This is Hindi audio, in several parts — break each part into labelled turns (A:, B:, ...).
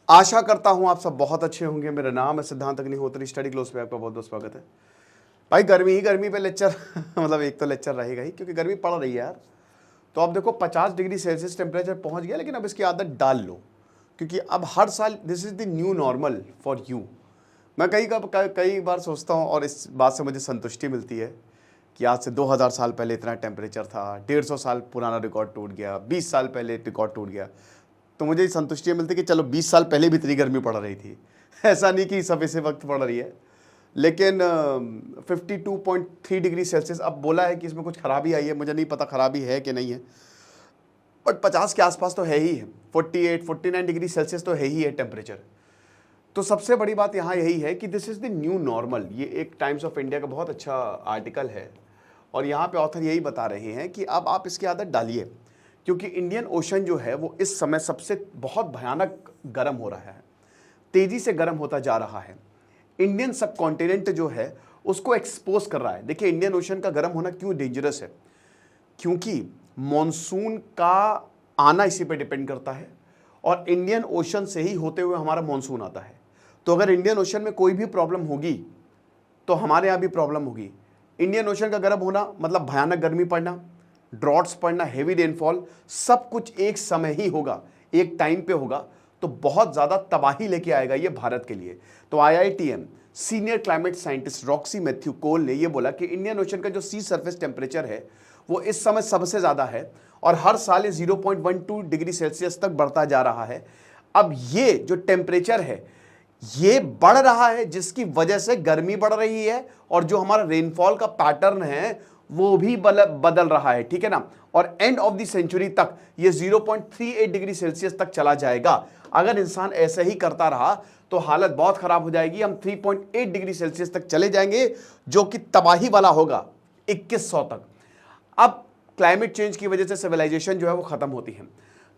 A: आशा करता हूं आप सब बहुत अच्छे होंगे। मेरा नाम है सिद्धांत अग्निहोत्री, स्टडी क्लोज पे आपका बहुत बहुत स्वागत है। भाई गर्मी ही गर्मी पे लेक्चर मतलब एक तो लेक्चर रहेगा ही, क्योंकि गर्मी पड़ रही है यार। तो अब देखो 50 डिग्री सेल्सियस टेम्परेचर पहुंच गया, लेकिन अब इसकी आदत डाल लो, क्योंकि अब हर साल this is the new normal for you. मैं कई बार सोचता हूँ और इस बात से मुझे संतुष्टि मिलती है कि आज से 2000 साल पहले इतना टेम्परेचर था, 150 साल पुराना रिकॉर्ड टूट गया, 20 साल पहले रिकॉर्ड टूट गया। तो मुझे संतुष्टि मिलती है कि चलो 20 साल पहले भी इतनी गर्मी पड़ रही थी। ऐसा नहीं कि सब इसी वक्त पड़ रही है, लेकिन 52.3 डिग्री सेल्सियस अब बोला है कि इसमें कुछ खराबी आई है। मुझे नहीं पता खराबी है कि नहीं है, बट 50 के आसपास तो है ही है। 49 डिग्री सेल्सियस तो है ही है टेम्परेचर। तो सबसे बड़ी बात यहाँ यही है कि this is the new normal. ये एक टाइम्स ऑफ इंडिया का बहुत अच्छा आर्टिकल है, और यहाँ पे ऑथर यही बता रहे हैं कि अब आप इसकी आदत डालिए, क्योंकि इंडियन ओशन जो है वो इस समय सबसे बहुत भयानक गर्म हो रहा है, तेजी से गर्म होता जा रहा है। इंडियन सब कॉन्टिनेंट जो है उसको एक्सपोज कर रहा है। देखिए इंडियन ओशन का गर्म होना क्यों डेंजरस है, क्योंकि मॉनसून का आना इसी पे डिपेंड करता है, और इंडियन ओशन से ही होते हुए हमारा मॉनसून आता है। तो अगर इंडियन ओशन में कोई भी प्रॉब्लम होगी तो हमारे यहाँ भी प्रॉब्लम होगी। इंडियन ओशन का गर्म होना मतलब भयानक गर्मी पड़ना, ड्रॉट्स पड़ना, हेवी रेनफॉल, सब कुछ एक समय ही होगा, एक टाइम पे होगा। तो बहुत ज़्यादा तबाही लेके आएगा ये भारत के लिए। तो IITM senior climate scientist Roxy Mathew Koll ने ये बोला कि इंडियन ओशन का जो सी सरफेस टेम्परेचर है वो इस समय सबसे ज़्यादा है, और हर साल ये 0.12 डिग्री सेल्सियस तक बढ़ता जा रहा है। अब ये जो टेम्परेचर है ये बढ़ रहा है, जिसकी वजह से गर्मी बढ़ रही है, और जो हमारा रेनफॉल का पैटर्न है वो भी बदल रहा है, ठीक है ना। और एंड ऑफ द सेंचुरी तक ये 0.38 डिग्री सेल्सियस तक चला जाएगा। अगर इंसान ऐसे ही करता रहा तो हालत बहुत खराब हो जाएगी। हम 3.8 डिग्री सेल्सियस तक चले जाएंगे, जो कि तबाही वाला होगा 2100 तक। अब क्लाइमेट चेंज की वजह से सिविलाइजेशन जो है वो खत्म होती है।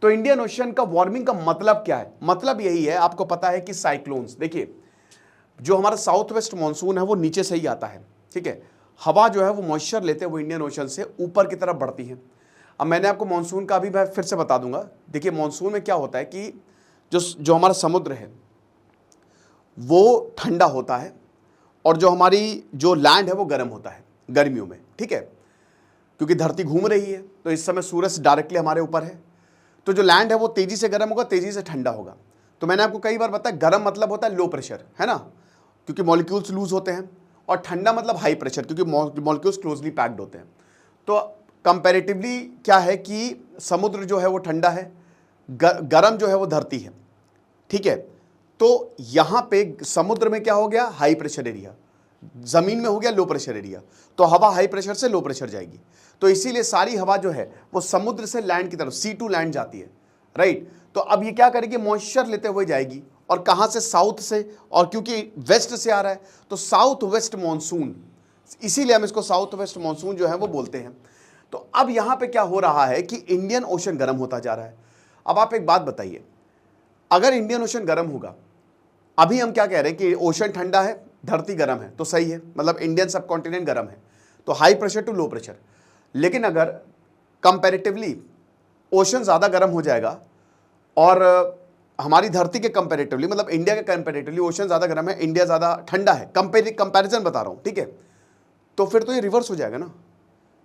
A: तो इंडियन ओशन का वार्मिंग का मतलब क्या है? मतलब यही है, आपको पता है कि साइक्लोन्स, देखिए जो हमारा साउथ वेस्ट मानसून है वो नीचे से ही आता है, ठीक है। हवा जो है वो मॉइस्चर लेते हुए इंडियन ओशन से ऊपर की तरफ बढ़ती है। अब मैंने आपको मानसून का भी मैं फिर से बता दूंगा। देखिए मानसून में क्या होता है कि जो हमारा समुद्र है वो ठंडा होता है, और जो हमारी जो लैंड है वो गर्म होता है गर्मियों में, ठीक है, क्योंकि धरती घूम रही है। तो इस समय सूरज डायरेक्टली हमारे ऊपर है, तो जो लैंड है वो तेजी से गर्म होगा, तेजी से ठंडा होगा। तो मैंने आपको कई बार बताया गर्म मतलब होता है लो प्रेशर, है ना, क्योंकि मॉलिक्यूल्स लूज होते हैं, और ठंडा मतलब हाई प्रेशर, क्योंकि मॉलिक्यूल्स क्लोजली पैक्ड होते हैं। तो कंपैरेटिवली क्या है कि समुद्र जो है वो ठंडा है, गर्म जो है वो धरती है, ठीक है। तो यहां पे समुद्र में क्या हो गया, हाई प्रेशर एरिया, जमीन में हो गया लो प्रेशर एरिया। तो हवा हाई प्रेशर से लो प्रेशर जाएगी, तो इसीलिए सारी हवा जो है वो समुद्र से लैंड की तरफ C2 लैंड जाती है, राइट। तो अब ये क्या करेगी, मॉइस्चर लेते हुए जाएगी, और कहां से, साउथ से, और क्योंकि वेस्ट से आ रहा है तो साउथ वेस्ट मानसून, इसीलिए हम इसको साउथ वेस्ट मानसून जो है वो बोलते हैं। तो अब यहां पे क्या हो रहा है कि इंडियन ओशन गर्म होता जा रहा है। अब आप एक बात बताइए, अगर इंडियन ओशन गर्म होगा, अभी हम क्या कह रहे हैं कि ओशन ठंडा है, धरती गर्म है, तो सही है, मतलब इंडियन सब कॉन्टिनेंट गर्म है, तो high pressure to low pressure. लेकिन अगर कंपैरेटिवली ओशन ज़्यादा गर्म हो जाएगा, और हमारी धरती के कंपैरेटिवली, मतलब इंडिया के कंपैरेटिवली ओशन ज़्यादा गर्म है, इंडिया ज़्यादा ठंडा है, कंपैरिजन बता रहा हूँ, ठीक है, तो फिर तो ये रिवर्स हो जाएगा ना,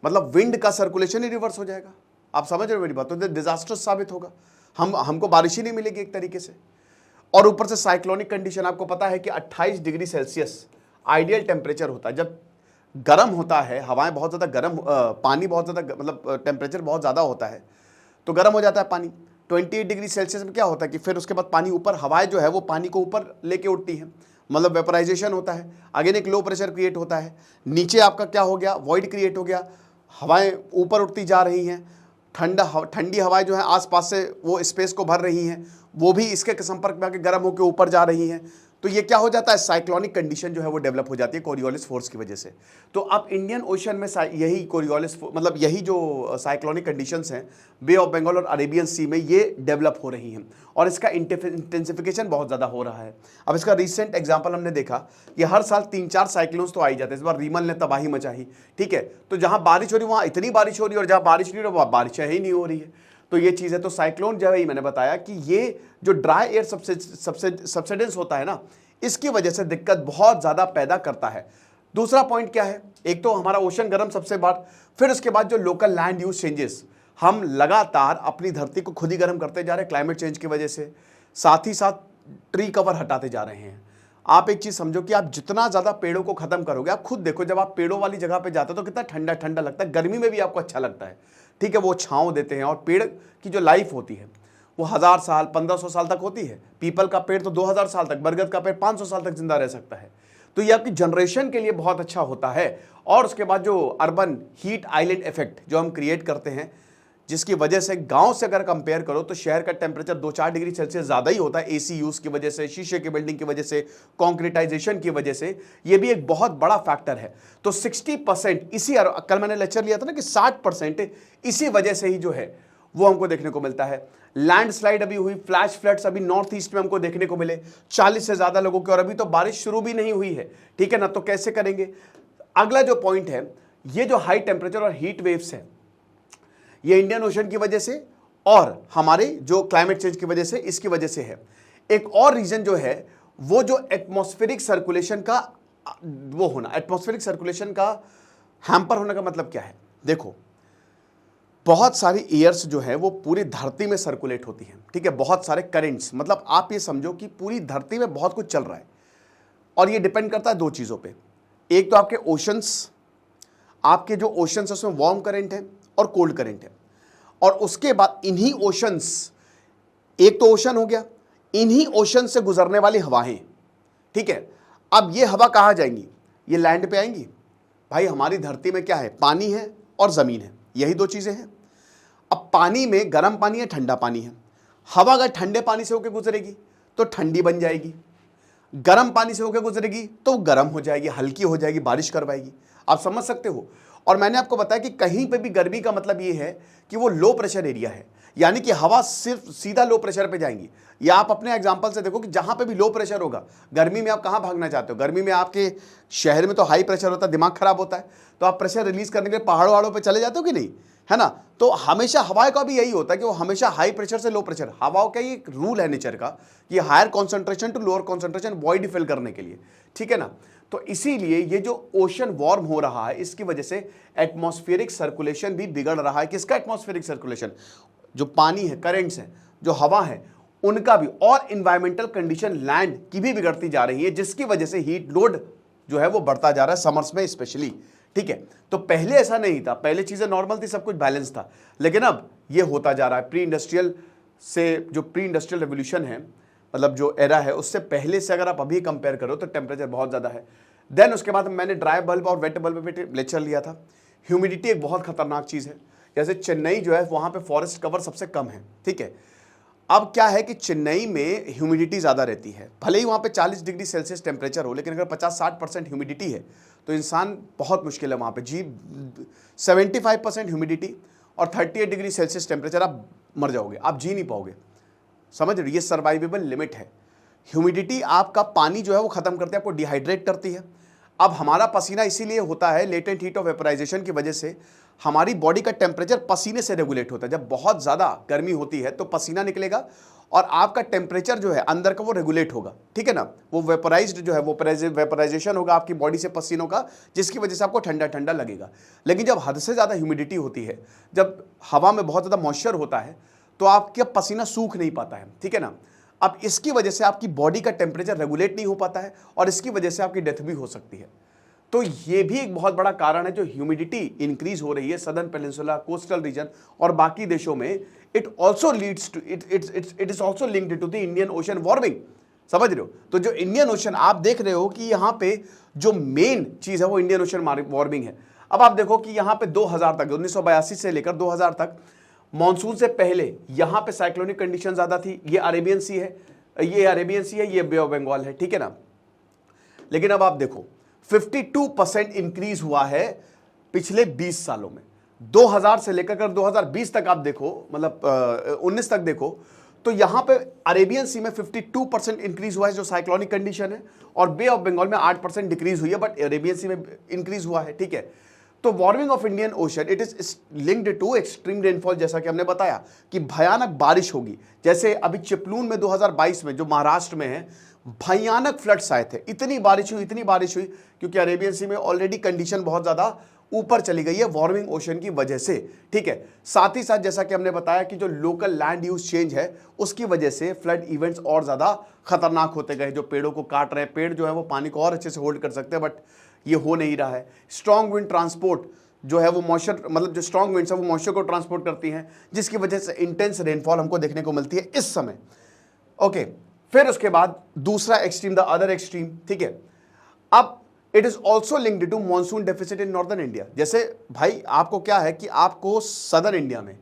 A: मतलब विंड का सर्कुलेशन ही रिवर्स हो जाएगा। आप समझ रहे हो मेरी बात? तो डिजास्टर साबित होगा, हमको बारिश ही नहीं मिलेगी एक तरीके से। और ऊपर से साइक्लोनिक कंडीशन, आपको पता है कि 28 डिग्री सेल्सियस आइडियल टेम्परेचर होता है। जब गर्म होता है, हवाएं बहुत ज़्यादा गर्म, पानी बहुत ज़्यादा, मतलब टेम्परेचर बहुत ज़्यादा होता है तो गर्म हो जाता है पानी। 28 डिग्री सेल्सियस में क्या होता है कि फिर उसके बाद पानी ऊपर, हवाएं जो है वो पानी को ऊपर लेके उठती हैं, मतलब वेपराइजेशन होता है। अगेन एक लो प्रेशर क्रिएट होता है, नीचे आपका क्या हो गया, वॉइड क्रिएट हो गया, हवाएं ऊपर उठती जा रही हैं, ठंडी हवाएं जो है आसपास से वो स्पेस को भर रही हैं, वो भी इसके संपर्क में आके गर्म होकर ऊपर जा रही हैं। तो ये क्या हो जाता है, साइक्लोनिक कंडीशन जो है वो डेवलप हो जाती है कोरियोलिस फोर्स की वजह से। तो अब इंडियन ओशन में यही कोरियोलिस, मतलब यही जो साइक्लोनिक कंडीशंस हैं बे ऑफ बंगाल और अरेबियन सी में, ये डेवलप हो रही हैं, और इसका इंटेंसिफिकेशन बहुत ज़्यादा हो रहा है। अब इसका रिसेंट एग्जाम्पल हमने देखा कि हर साल 3-4 साइक्लोन्स तो आ ही जाते हैं। इस बार रीमल ने तबाही मचाई, ठीक है। तो जहाँ बारिश हो रही वहाँ इतनी बारिश हो रही है, और जहाँ बारिश नहीं हो रही वहाँ बारिश ही नहीं हो रही है। तो ये चीज़ है। तो साइक्लोन जो है मैंने बताया कि ये जो ड्राई एयर सब्सिडेंस होता है ना, इसकी वजह से दिक्कत बहुत ज़्यादा पैदा करता है। दूसरा पॉइंट क्या है, एक तो हमारा ओशन गर्म सबसे बार, फिर उसके बाद जो लोकल लैंड यूज चेंजेस, हम लगातार अपनी धरती को खुद ही गर्म करते जा रहे हैं क्लाइमेट चेंज की वजह से, साथ ही साथ ट्री कवर हटाते जा रहे हैं। आप एक चीज समझो कि आप जितना ज्यादा पेड़ों को खत्म करोगे, आप खुद देखो जब आप पेड़ों वाली जगह पे जाते हो तो कितना ठंडा ठंडा लगता है, गर्मी में भी आपको अच्छा लगता है, ठीक है, वो छांव देते हैं। और पेड़ की जो लाइफ होती है वो 1000 साल 1500 साल तक होती है। पीपल का पेड़ तो 2000 साल तक, बरगद का पेड़ 500 साल तक जिंदा रह सकता है। तो ये आपकी जनरेशन के लिए बहुत अच्छा होता है। और उसके बाद जो अर्बन हीट आइलैंड इफेक्ट जो हम क्रिएट करते हैं, जिसकी वजह से गांव से अगर कंपेयर करो तो शहर का टेम्परेचर 2-4 डिग्री सेल्सियस ज़्यादा ही होता है, एसी यूज़ की वजह से, शीशे की बिल्डिंग की वजह से, कॉन्क्रीटाइजेशन की वजह से। ये भी एक बहुत बड़ा फैक्टर है। तो 60% इसी, कल मैंने लेक्चर लिया था ना कि 60% इसी वजह से ही जो है वो हमको देखने को मिलता है। लैंडस्लाइड अभी हुई, फ्लैश फ्लड्स अभी नॉर्थ ईस्ट में हमको देखने को मिले 40 से ज़्यादा लोगों के, और अभी तो बारिश शुरू भी नहीं हुई है, ठीक है ना। तो कैसे करेंगे? अगला जो पॉइंट है, ये जो हाई टेम्परेचर और हीट वेव्स है, ये इंडियन ओशन की वजह से और हमारे जो क्लाइमेट चेंज की वजह से, इसकी वजह से है। एक और रीजन जो है वो जो एटमॉस्फेरिक सर्कुलेशन का वो होना, एटमॉस्फेरिक सर्कुलेशन का हैम्पर होने का मतलब क्या है? देखो, बहुत सारी एयर्स जो है वो पूरी धरती में सर्कुलेट होती हैं, ठीक है, बहुत सारे करेंट्स, मतलब आप ये समझो कि पूरी धरती में बहुत कुछ चल रहा है। और ये डिपेंड करता है दो चीज़ों पे, एक तो आपके ओशंस, आपके जो ओशंस उसमें वार्म करंट है और कोल्ड करंट है, और उसके बाद इन्हीं ओशंस, एक तो ओशन हो गया, इन्हीं ओशन से गुजरने वाली हवाएं, ठीक है। अब ये हवा कहाँ जाएंगी? ये लैंड पे आएंगी। भाई हमारी धरती में क्या है? पानी है और ज़मीन है, यही दो चीज़ें हैं। अब पानी में गर्म पानी है, ठंडा पानी है। हवा अगर ठंडे पानी से होकर गुजरेगी तो ठंडी बन जाएगी, गर्म पानी से होकर गुजरेगी तो गर्म हो जाएगी, हल्की हो जाएगी, बारिश करवाएगी। आप समझ सकते हो। और मैंने आपको बताया कि कहीं पे भी गर्मी का मतलब ये है कि वो लो प्रेशर एरिया है, यानी कि हवा सिर्फ सीधा लो प्रेशर पे जाएंगी। या आप अपने एग्जांपल से देखो कि जहां पे भी लो प्रेशर होगा, गर्मी में आप कहां भागना चाहते हो? गर्मी में आपके शहर में तो हाई प्रेशर होता है, दिमाग खराब होता है, तो आप प्रेशर रिलीज करने के लिए पहाड़ों वहाड़ों पे चले जाते हो कि नहीं, है ना। तो हमेशा हवाओं का भी यही होता है कि वो हमेशा हाई प्रेशर से लो प्रेशर, हवाओं का ये एक रूल है नेचर का, ये higher concentration to lower concentration void fill करने के लिए, ठीक है ना। तो इसीलिए ये जो ओशन वार्म हो रहा है, इसकी वजह से एटमॉस्फेरिक सर्कुलेशन भी बिगड़ रहा है। किसका एटमॉस्फेरिक सर्कुलेशन? जो पानी है, करेंट्स हैं, जो हवा है, उनका भी, और इन्वायरमेंटल कंडीशन लैंड की भी बिगड़ती जा रही है, जिसकी वजह से हीट लोड जो है वो बढ़ता जा रहा है, समर्स में स्पेशली, ठीक है। तो पहले ऐसा नहीं था, पहले चीजें नॉर्मल थी, सब कुछ बैलेंस था, लेकिन अब ये होता जा रहा है। प्री इंडस्ट्रियल से, जो प्री इंडस्ट्रियल रेवोल्यूशन है, मतलब जो एरा है, उससे पहले से अगर आप अभी कंपेयर करो तो टेम्परेचर बहुत ज़्यादा है। देन उसके बाद मैंने ड्राई बल्ब और वेट बल्ब पे लेक्चर लिया था। ह्यूमिडिटी एक बहुत खतरनाक चीज़ है। जैसे चेन्नई जो है वहाँ पे फॉरेस्ट कवर सबसे कम है, ठीक है। अब क्या है कि चेन्नई में ह्यूमिडिटी ज़्यादा रहती है, भले ही वहाँ पे 40 डिग्री सेल्सियस टेम्परेचर हो, लेकिन अगर 50-60% ह्यूमिडिटी है तो इंसान बहुत मुश्किल है वहाँ पे जी। 75% ह्यूमिडिटी और 38 डिग्री सेल्सियस टेम्परेचर, आप मर जाओगे, आप जी नहीं पाओगे, समझ रहे हो। ये सर्वाइवेबल लिमिट है। ह्यूमिडिटी आपका पानी जो है वो खत्म करती है, आपको डिहाइड्रेट करती है। अब हमारा पसीना इसीलिए होता है, लेटेंट हीट ऑफ वेपराइजेशन की वजह से हमारी बॉडी का टेम्परेचर पसीने से रेगुलेट होता है। जब बहुत ज़्यादा गर्मी होती है तो पसीना निकलेगा और आपका टेम्परेचर जो है अंदर का वो रेगुलेट होगा, ठीक है ना। वो वेपराइज्ड जो है वो वेपराइजेशन होगा आपकी बॉडी से पसीनों का, जिसकी वजह से आपको ठंडा ठंडा लगेगा। लेकिन जब हद से ज़्यादा ह्यूमिडिटी होती है, जब हवा में बहुत ज़्यादा मॉइस्चर होता है, तो आपका पसीना सूख नहीं पाता है, ठीक है ना। अब इसकी वजह से आपकी बॉडी का टेम्परेचर रेगुलेट नहीं हो पाता है और इसकी वजह से आपकी डेथ भी हो सकती है। तो ये भी एक बहुत बड़ा कारण है जो ह्यूमिडिटी इंक्रीज हो रही है सदर्न पेनिनसुला, कोस्टल रीजन और बाकी देशों में। It also leads to it is also linked to the Indian ocean warming, समझ रहे हो। तो जो इंडियन ओशन आप देख रहे हो कि यहाँ पे जो मेन चीज है वो इंडियन ओशन वार्मिंग है। अब आप देखो कि यहाँ पे 2000 तक, 1982 से लेकर 2000 तक, मॉनसून से पहले यहाँ पे साइक्लोनिक कंडीशन ज्यादा थी। ये अरेबियन सी है, ये बे ऑफ बंगाल है, ठीक है ना। लेकिन अब आप देखो 52% इंक्रीज हुआ है पिछले 20 सालों में। 2000 से लेकर 2020 तक आप देखो, मतलब 19 तक देखो, तो यहां पे अरेबियन सी में 52% इंक्रीज हुआ है जो साइक्लोनिक कंडीशन है, और बे ऑफ बंगाल में 8% डिक्रीज हुई है, बट अरेबियन सी में इंक्रीज हुआ है, ठीक है। तो warming of Indian ocean it is linked to extreme rainfall, जैसा कि हमने बताया कि भयानक बारिश होगी। जैसे अभी चिपलून में 2022 में जो महाराष्ट्र में है भयानक फ्लड्स आए थे, इतनी बारिश हुई क्योंकि अरेबियन सी में ऑलरेडी कंडीशन बहुत ज्यादा ऊपर चली गई है वार्मिंग ओशन की वजह से। ठीक है, साथ ही साथ जैसा कि हमने बताया कि जो लोकल लैंड यूज चेंज है उसकी वजह से फ्लड इवेंट्स और ज्यादा खतरनाक होते गए। जो पेड़ों को काट रहे हैं, पेड़ जो है वो पानी को और अच्छे से होल्ड कर सकते हैं, बट ये हो नहीं रहा है। स्ट्रॉन्ग विंड ट्रांसपोर्ट जो है वो मॉइस्चर, मतलब जो स्ट्रॉन्ग विंड्स है वो मॉइस्चर को ट्रांसपोर्ट करती हैं, जिसकी वजह से इंटेंस रेनफॉल हमको देखने को मिलती है इस समय। ओके, फिर उसके बाद दूसरा एक्सट्रीम, द अदर एक्सट्रीम। ठीक है, अब it is also linked to monsoon deficit in northern India. जैसे भाई आपको क्या है कि आपको सदर्न इंडिया में,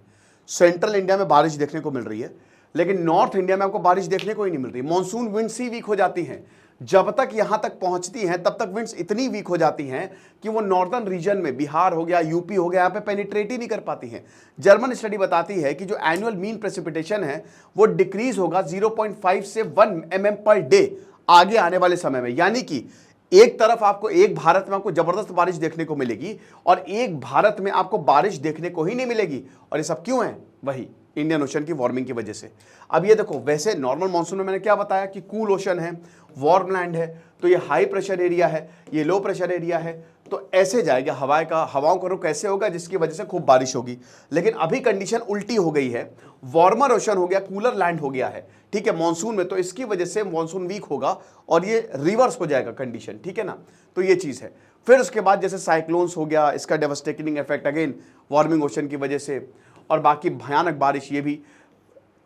A: सेंट्रल इंडिया में बारिश देखने को मिल रही है, लेकिन नॉर्थ इंडिया में आपको बारिश देखने को ही नहीं मिल रही। मॉनसून विंड्स ही वीक हो जाती हैं, जब तक यहां तक पहुंचती हैं तब तक विंड्स इतनी वीक हो जाती हैं कि वो नॉर्दर्न रीजन में, बिहार हो गया, यूपी हो गया, यहां पे पेनिट्रेट ही नहीं कर पाती हैं। जर्मन स्टडी बताती है कि जो एनुअल मीन प्रेसिपिटेशन है वो डिक्रीज होगा 0.5 से 1 mm पर डे आगे आने वाले समय में। यानी कि एक तरफ आपको, एक भारत में आपको जबरदस्त बारिश देखने को मिलेगी और एक भारत में आपको बारिश देखने को ही नहीं मिलेगी। और ये सब क्यों है? वही इंडियन ओशन की वार्मिंग की वजह से। अब ये देखो, वैसे नॉर्मल मानसून में मैंने क्या बताया कि कूल ओशन है, वार्म लैंड है, तो ये हाई प्रेशर एरिया है, ये लो प्रेशर एरिया है, तो ऐसे जाएगा हवाओं का रुख ऐसे होगा जिसकी वजह से खूब बारिश होगी। लेकिन अभी कंडीशन उल्टी हो गई है, वार्मर ओशन हो गया, कूलर लैंड हो गया है, ठीक है, मानसून में, तो इसकी वजह से मानसून वीक होगा और ये रिवर्स हो जाएगा कंडीशन। ठीक है ना, तो ये चीज है। फिर उसके बाद जैसे साइक्लोन्स हो गया, इसका devastating effect again warming ocean की वजह से, और बाकी भयानक बारिश ये भी,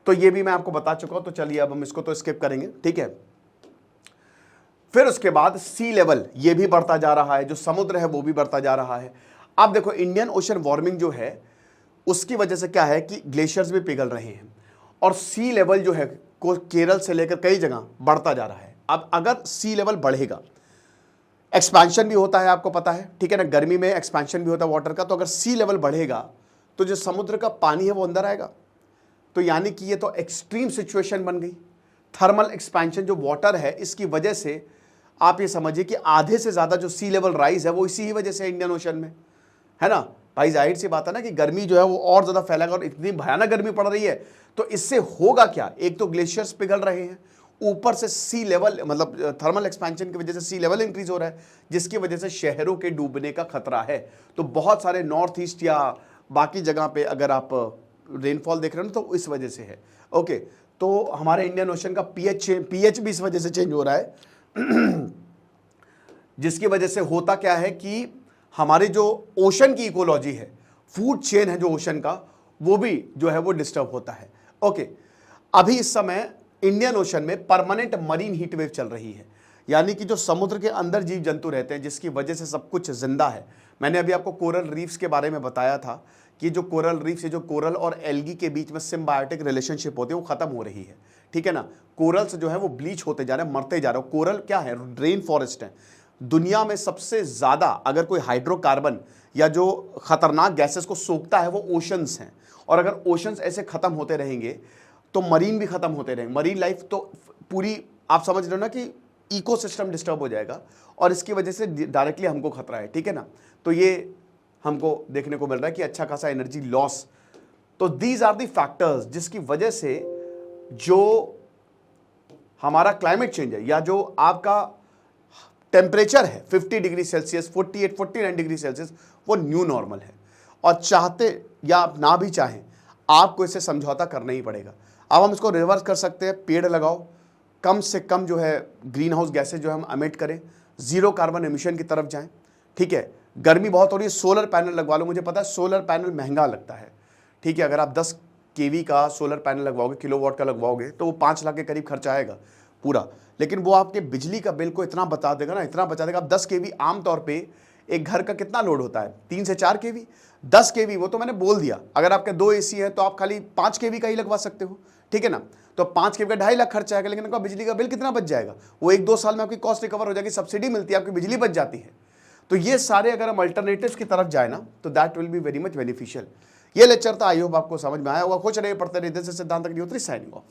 A: तो ये भी मैं आपको बता चुका हूं। तो चलिए अब हम इसको तो स्किप करेंगे। ठीक है, फिर उसके बाद सी लेवल ये भी बढ़ता जा रहा है, जो समुद्र है वो भी बढ़ता जा रहा है। अब देखो, इंडियन ओशन वार्मिंग जो है उसकी वजह से क्या है कि ग्लेशियर्स भी पिघल रहे हैं और सी लेवल जो है को केरल से लेकर कई जगह बढ़ता जा रहा है। अब अगर सी लेवल बढ़ेगा, एक्सपेंशन भी होता है, आपको पता है, ठीक है ना, गर्मी में एक्सपेंशन भी होता है वाटर का, तो अगर सी लेवल बढ़ेगा तो जो समुद्र का पानी है वो अंदर आएगा। तो यानी कि ये तो एक्सट्रीम सिचुएशन बन गई। थर्मल एक्सपेंशन जो वाटर है, इसकी वजह से आप ये समझिए कि आधे से ज्यादा जो सी लेवल राइज है वो इसी ही वजह से इंडियन ओशन में है ना। भाई जाहिर सी बात है ना कि गर्मी जो है वो और ज्यादा फैलेगा और इतनी भयानक गर्मी पड़ रही है, तो इससे होगा क्या? एक तो ग्लेशियर्स पिघल रहे हैं, ऊपर से सी लेवल, मतलब थर्मल एक्सपेंशन की वजह से सी लेवल इंक्रीज हो रहा है, जिसकी वजह से शहरों के डूबने का खतरा है। तो बहुत सारे नॉर्थ ईस्ट या बाकी जगह पे अगर आप रेनफॉल देख रहे हो तो इस वजह से है। ओके, तो हमारे इंडियन ओशन का पीएच भी इस वजह से चेंज हो रहा है जिसकी वजह से होता क्या है कि हमारे जो ओशन की इकोलॉजी है, फूड चेन है जो ओशन का, वो भी जो है वो डिस्टर्ब होता है। ओके, अभी इस समय इंडियन ओशन में परमानेंट मरीन हीट वेव चल रही है, यानी कि जो समुद्र के अंदर जीव जंतु रहते हैं जिसकी वजह से सब कुछ जिंदा है। मैंने अभी आपको कोरल रीफ्स के बारे में बताया था कि जो कोरल रीफ्स है, जो कोरल और एल्गी के बीच में सिम्बायोटिक रिलेशनशिप होती है वो खत्म हो रही है। ठीक है ना, कोरल्स जो है वो ब्लीच होते जा रहे हैं, मरते जा रहे हैं। कोरल क्या है? रेन फॉरेस्ट है। दुनिया में सबसे ज्यादा अगर कोई हाइड्रोकार्बन या जो खतरनाक गैसेस को सोखता है वो ओशंस हैं, और अगर ओशंस ऐसे खत्म होते रहेंगे तो मरीन भी खत्म होते रहेंगे। मरीन लाइफ तो पूरी, आप समझ रहे हो ना कि इकोसिस्टम डिस्टर्ब हो जाएगा और इसकी वजह से डायरेक्टली हमको खतरा है। ठीक है ना, तो ये हमको देखने को मिल रहा है कि अच्छा खासा एनर्जी लॉस। तो दीज आर दी फैक्टर्स जिसकी वजह से जो हमारा क्लाइमेट चेंज है या जो आपका टेम्परेचर है 50 डिग्री सेल्सियस, 48-49 डिग्री सेल्सियस, वो न्यू नॉर्मल है। और चाहते या आप ना भी चाहें, आपको इससे समझौता करना ही पड़ेगा। अब हम इसको रिवर्स कर सकते हैं, पेड़ लगाओ, कम से कम जो है ग्रीन हाउस गैसेज जो है हम एमिट करें, जीरो कार्बन एमिशन की तरफ जाएं। ठीक है, गर्मी बहुत हो रही है, सोलर पैनल लगवा लो। मुझे पता है सोलर पैनल महंगा लगता है, ठीक है, अगर आप 10 केवी का सोलर पैनल लगवाओगे, किलोवाट का लगवाओगे, तो वो 5 लाख के करीब खर्चा आएगा पूरा, लेकिन वो आपके बिजली का बिल को इतना बता देगा ना, इतना बचा देगा। आप 10 केवी आमतौर पे एक घर का कितना लोड होता है? 3 से 4 केवी। 10 केवी वो तो मैंने बोल दिया, अगर आपके 2 एसी है तो आप खाली 5 केवी का ही लगवा सकते हो। ठीक है ना, तो 5 केवी का 2.5 लाख खर्चा आएगा, लेकिन आपका बिजली का बिल कितना बच जाएगा? वो 1-2 साल में आपकी कॉस्ट रिकवर हो जाएगी, सब्सिडी मिलती है, आपकी बिजली बच जाती है। तो ये सारे अगर हम अल्टरनेटिव्स की तरफ जाए ना, तो that will be very much beneficial. ये लेक्चर था, आई होप आपको समझ में आया होगा। खुश रहिए, पढ़ते रहिए। दिस इज सिद्धांत अग्निहोत्री साइनिंग ऑफ।